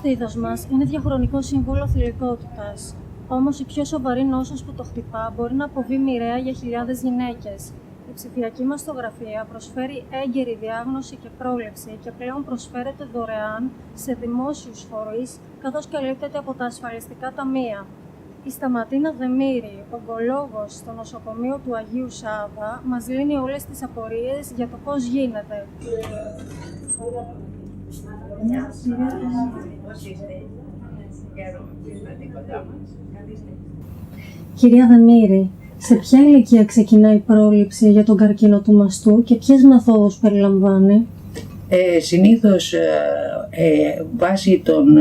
στήθος μας είναι διαχρονικό σύμβολο θηλυκότητας. Όμως η πιο σοβαρή νόσος που το χτυπά μπορεί να αποβεί μοιραία για χιλιάδες γυναίκες. Η ψηφιακή μαστογραφία προσφέρει έγκαιρη διάγνωση και πρόληψη και πλέον προσφέρεται δωρεάν σε δημόσιους φορείς, καθώς καλύπτεται από τα ασφαλιστικά ταμεία. Η Σταματίνα Δεμήρη, ογκολόγος στο νοσοκομείο του Αγίου Σάβα, μας λύνει όλες τις απορίες για το πώς γίνεται. Κυρία Δεμήρη, σε ποια ηλικία ξεκινάει η πρόληψη για τον καρκίνο του μαστού και ποιες μεθόδους περιλαμβάνει? Συνήθως βάσει των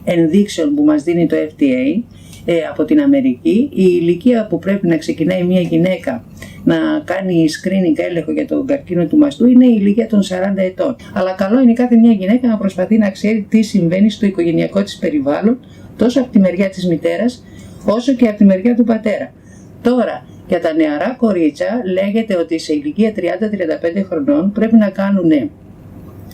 ενδείξεων που μας δίνει το FDA από την Αμερική, η ηλικία που πρέπει να ξεκινάει μια γυναίκα να κάνει screening έλεγχο για τον καρκίνο του μαστού είναι η ηλικία των 40 ετών. Αλλά καλό είναι κάθε μια γυναίκα να προσπαθεί να ξέρει τι συμβαίνει στο οικογενειακό της περιβάλλον, τόσο από τη μεριά της μητέρας όσο και από τη μεριά του πατέρα. Τώρα, για τα νεαρά κορίτσια λέγεται ότι σε ηλικία 30-35 χρονών πρέπει να κάνουν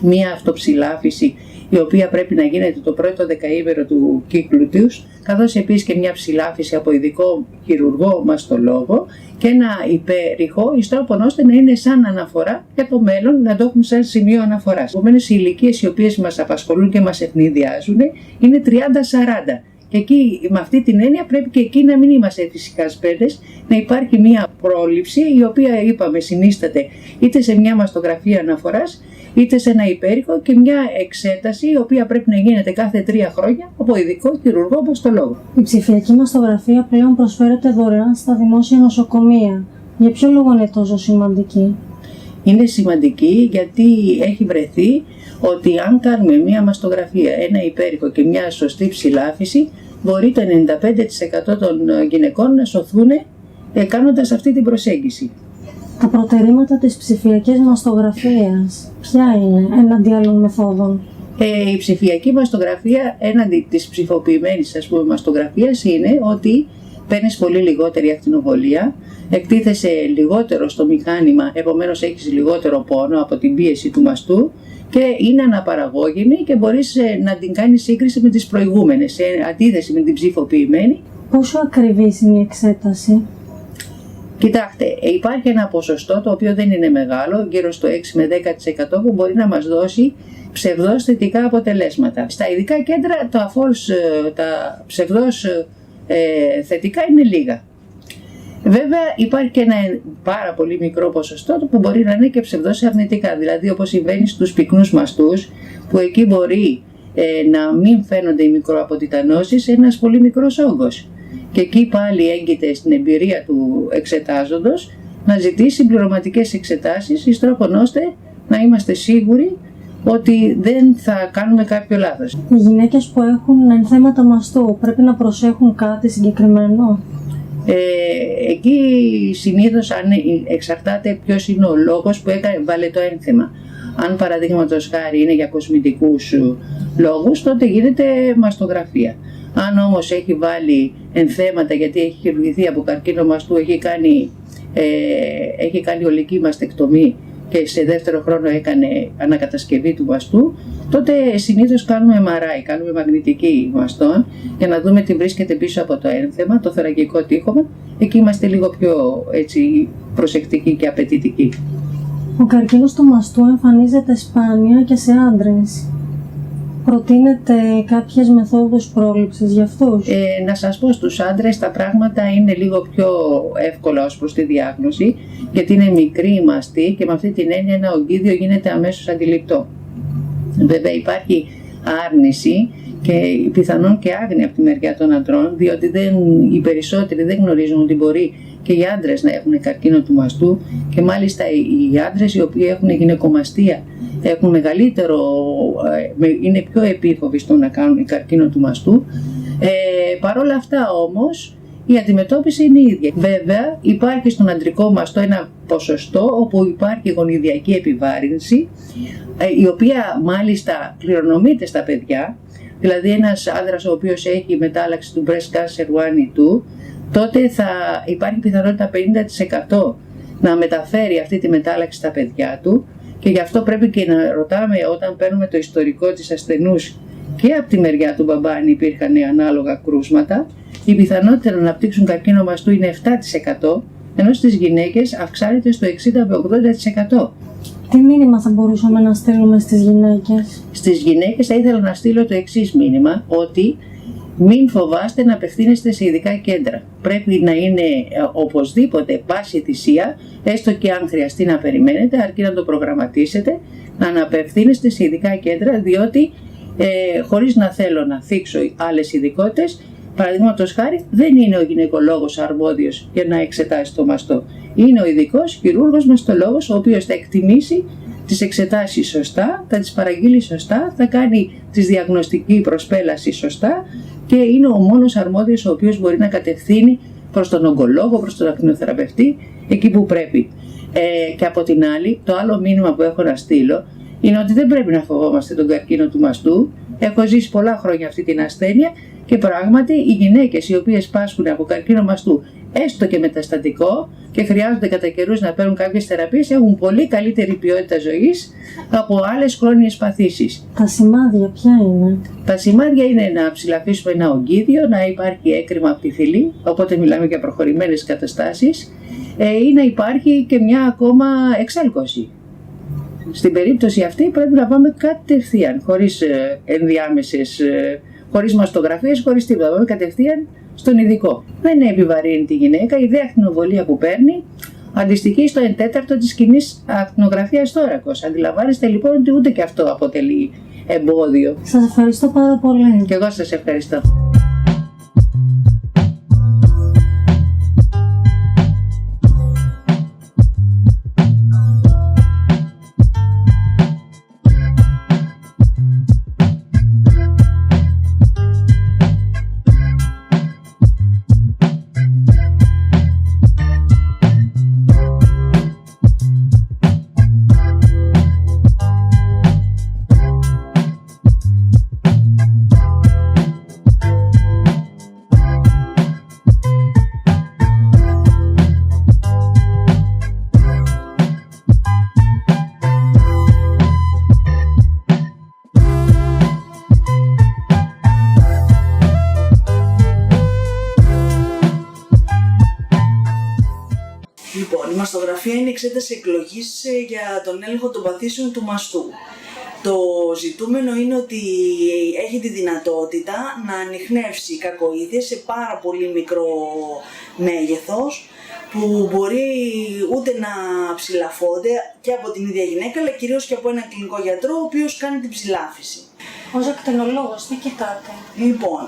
μία αυτοψηλάφιση, η οποία πρέπει να γίνεται το πρώτο δεκαήμερο του κύκλου τους, καθώς επίσης και μια ψηλάφιση από ειδικό χειρουργό μαστολόγο και ένα υπέρηχο, εις τρόπον ώστε να είναι σαν αναφορά για το μέλλον, να το έχουμε σαν σημείο αναφοράς. Επομένως, οι ηλικίες οι οποίες μας απασχολούν και μας ευνηδιάζουν είναι 30-40. Και εκεί, με αυτή την έννοια, πρέπει και εκεί να μην είμαστε φυσικά σπέντες, να υπάρχει μια πρόληψη, η οποία, είπαμε, συνίσταται είτε σε μια μαστογραφία αναφοράς, είτε σε ένα υπέρηχο και μια εξέταση, η οποία πρέπει να γίνεται κάθε 3 χρόνια από ειδικό χειρουργό μαστολόγο. Η ψηφιακή μαστογραφία πλέον προσφέρεται δωρεάν στα δημόσια νοσοκομεία. Για ποιο λόγο είναι τόσο σημαντική? Είναι σημαντική γιατί έχει βρεθεί ότι αν κάνουμε μια μαστογραφία, ένα υπέρηχο και μια σωστή ψηλάφιση, μπορεί το 95% των γυναικών να σωθούν κάνοντας αυτή την προσέγγιση. Τα προτερήματα της ψηφιακής μαστογραφίας ποια είναι έναντι άλλων μεθόδων? Η ψηφιακή μαστογραφία έναντι της ψηφοποιημένης μαστογραφίας είναι ότι παίρνεις πολύ λιγότερη ακτινοβολία, εκτίθεσαι λιγότερο στο μηχάνημα, επομένως έχεις λιγότερο πόνο από την πίεση του μαστού και είναι αναπαραγώγημη και μπορείς να την κάνεις σύγκριση με τις προηγούμενες, σε αντίθεση με την ψηφοποιημένη. Πόσο ακριβής είναι η εξέταση? Κοιτάξτε, υπάρχει ένα ποσοστό το οποίο δεν είναι μεγάλο, γύρω στο 6 με 10% που μπορεί να μας δώσει ψευδώς θετικά αποτελέσματα. Στα ειδικά κέντρα τα ψευδώς θετικά είναι λίγα. Βέβαια υπάρχει και ένα πάρα πολύ μικρό ποσοστό που μπορεί να είναι και ψευδώς αρνητικά, δηλαδή όπως συμβαίνει στους πυκνούς μαστούς, που εκεί μπορεί να μην φαίνονται οι μικροαποτιτανώσεις, ένας πολύ μικρός όγκος. Και εκεί πάλι έγκυται στην εμπειρία του εξετάζοντος να ζητήσει συμπληρωματικές εξετάσεις, εις τρόπον ώστε να είμαστε σίγουροι ότι δεν θα κάνουμε κάποιο λάθος. Οι γυναίκες που έχουν ενθέματα μαστού πρέπει να προσέχουν κάτι συγκεκριμένο? Εκεί συνήθως εξαρτάται ποιος είναι ο λόγος που βάλε το ένθεμα. Αν παραδείγματος χάρη είναι για κοσμητικούς λόγους, τότε γίνεται μαστογραφία. Αν όμως έχει βάλει ενθέματα γιατί έχει χειρουργηθεί από καρκίνο μαστού, έχει κάνει ολική μαστεκτομή και σε δεύτερο χρόνο έκανε ανακατασκευή του μαστού, τότε συνήθως κάνουμε MRI, κάνουμε μαγνητική μαστών για να δούμε τι βρίσκεται πίσω από το ένθεμα, το θωρακικό τείχομα. Εκεί είμαστε λίγο πιο προσεκτικοί και απαιτητικοί. Ο καρκίνος του μαστού εμφανίζεται σπάνια και σε άντρες. Προτείνετε κάποιες μεθόδους πρόληψης για αυτούς? Να σας πω, στους άντρες τα πράγματα είναι λίγο πιο εύκολα ως προς τη διάγνωση, γιατί είναι μικρή η μαστή και με αυτή την έννοια ένα ογκίδιο γίνεται αμέσως αντιληπτό. Βέβαια υπάρχει άρνηση και πιθανόν και άγνοια από τη μεριά των αντρών, διότι οι περισσότεροι δεν γνωρίζουν ότι μπορεί και οι άντρες να έχουν καρκίνο του μαστού, και μάλιστα οι άντρες οι οποίοι έχουν γυναικομαστία έχουν είναι πιο επίφοβοι στο να κάνουν καρκίνο του μαστού. Παρ' όλα αυτά όμως η αντιμετώπιση είναι η ίδια. Βέβαια υπάρχει στον αντρικό μαστό ένα ποσοστό όπου υπάρχει γονιδιακή επιβάρυνση, η οποία μάλιστα κληρονομείται στα παιδιά. Δηλαδή ένας άντρας ο οποίος έχει μετάλλαξη του breast cancer 1 ή 2, τότε θα υπάρχει πιθανότητα 50% να μεταφέρει αυτή τη μετάλλαξη στα παιδιά του, και γι' αυτό πρέπει και να ρωτάμε όταν παίρνουμε το ιστορικό της ασθενούς και από τη μεριά του μπαμπά αν υπήρχαν ανάλογα κρούσματα, η πιθανότητα να αναπτύξουν καρκίνο μαστού είναι 7%, ενώ στις γυναίκες αυξάνεται στο 60 με 80%. Τι μήνυμα θα μπορούσαμε να στείλουμε στις γυναίκες? Στις γυναίκες θα ήθελα να στείλω το εξής μήνυμα, ότι μην φοβάστε να απευθύνεστε σε ειδικά κέντρα. Πρέπει να είναι οπωσδήποτε πάση θυσία, έστω και αν χρειαστεί να περιμένετε, αρκεί να το προγραμματίσετε, να αναπευθύνεστε σε ειδικά κέντρα, διότι χωρίς να θέλω να θίξω άλλες ειδικότητες, παραδείγματος χάρη, δεν είναι ο γυναικολόγος αρμόδιος για να εξετάσει το μαστό. Είναι ο ειδικός χειρούργος μαστολόγος, ο οποίος θα εκτιμήσει τις εξετάσεις σωστά, θα τις παραγγείλει σωστά, θα κάνει τη διαγνωστική προσπέλαση σωστά και είναι ο μόνος αρμόδιος ο οποίος μπορεί να κατευθύνει προς τον ογκολόγο, προς τον ακτινοθεραπευτή, εκεί που πρέπει. Και από την άλλη, το άλλο μήνυμα που έχω να στείλω είναι ότι δεν πρέπει να φοβόμαστε τον καρκίνο του μαστού. Έχω ζήσει πολλά χρόνια αυτή την ασθένεια και πράγματι οι γυναίκες οι οποίες πάσχουν από καρκίνο μαστού, έστω και μεταστατικό, και χρειάζονται κατά καιρούς να παίρνουν κάποιες θεραπείες, έχουν πολύ καλύτερη ποιότητα ζωής από άλλες χρόνιες παθήσεις. Τα σημάδια ποια είναι? Τα σημάδια είναι να ψηλαφίσουμε ένα ογκίδιο, να υπάρχει έκρημα από τη θηλή, οπότε μιλάμε για προχωρημένες καταστάσεις, ή να υπάρχει και μια ακόμα εξέλκωση. Στην περίπτωση αυτή πρέπει να πάμε κατευθείαν, χωρίς ενδιάμεσες, χωρίς μαστογραφίες, χωρίς τίποτα. Πάμε κατευθείαν στον ειδικό. Δεν επιβαρύνει τη γυναίκα, η δε ακτινοβολία που παίρνει αντιστοιχεί στο 1/4 της κοινής ακτινογραφίας θώρακος. Αντιλαμβάνεστε λοιπόν ότι ούτε και αυτό αποτελεί εμπόδιο. Σας ευχαριστώ πάρα πολύ. Και εγώ σας ευχαριστώ. Λοιπόν, η μαστογραφία είναι εξέταση εκλογής για τον έλεγχο των παθήσεων του μαστού. Το ζητούμενο είναι ότι έχει τη δυνατότητα να ανιχνεύσει κακοήθειες σε πάρα πολύ μικρό μέγεθος, που μπορεί ούτε να ψηλαφώνται και από την ίδια γυναίκα, αλλά κυρίως και από έναν κλινικό γιατρό, ο οποίος κάνει την ψηλάφιση. Ως ακτινολόγος, τι κοιτάτε? Λοιπόν,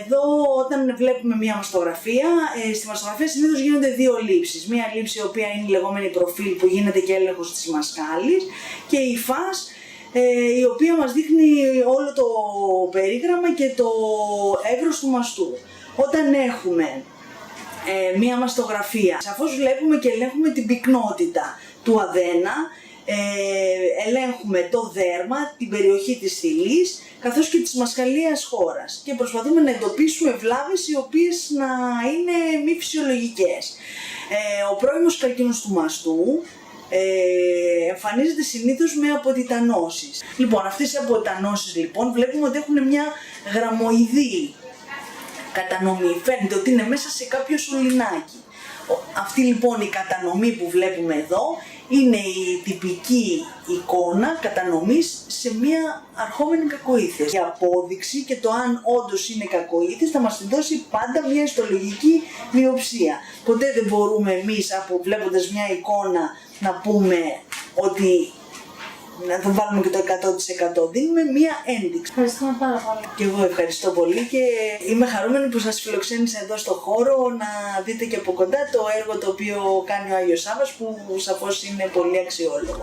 εδώ όταν βλέπουμε μία μαστογραφία, στη μαστογραφία συνήθως γίνονται δύο λήψεις. Μία λήψη η οποία είναι η λεγόμενη προφίλ, που γίνεται και έλεγχος της μασκάλης, και η φας, η οποία μας δείχνει όλο το περίγραμμα και το εύρος του μαστού. Όταν έχουμε μία μαστογραφία, σαφώς βλέπουμε και ελέγχουμε την πυκνότητα του αδένα, ελέγχουμε το δέρμα, την περιοχή της θηλής, καθώς και της μασκαλίας χώρας, και προσπαθούμε να εντοπίσουμε βλάβες οι οποίες να είναι μη φυσιολογικές. Ο πρώιμος καρκίνος του μαστού εμφανίζεται συνήθως με αποτιτανώσεις. Λοιπόν, αυτές οι αποτιτανώσεις λοιπόν βλέπουμε ότι έχουν μια γραμμοειδή κατανομή, φαίνεται ότι είναι μέσα σε κάποιο σωληνάκι. Αυτή λοιπόν η κατανομή που βλέπουμε εδώ είναι η τυπική εικόνα κατανομής σε μια αρχόμενη κακοήθεια. Η απόδειξη και το αν όντως είναι κακοήθης θα μας την δώσει πάντα μια ιστολογική βιοψία. Ποτέ δεν μπορούμε εμείς, βλέποντας μια εικόνα, να πούμε ότι να το βάλουμε και το 100%. Δίνουμε μία ένδειξη. Ευχαριστούμε πάρα πολύ. Και εγώ ευχαριστώ πολύ και είμαι χαρούμενη που σας φιλοξένησα εδώ στο χώρο να δείτε και από κοντά το έργο το οποίο κάνει ο Άγιος Σάββας, που σαφώς είναι πολύ αξιόλογο.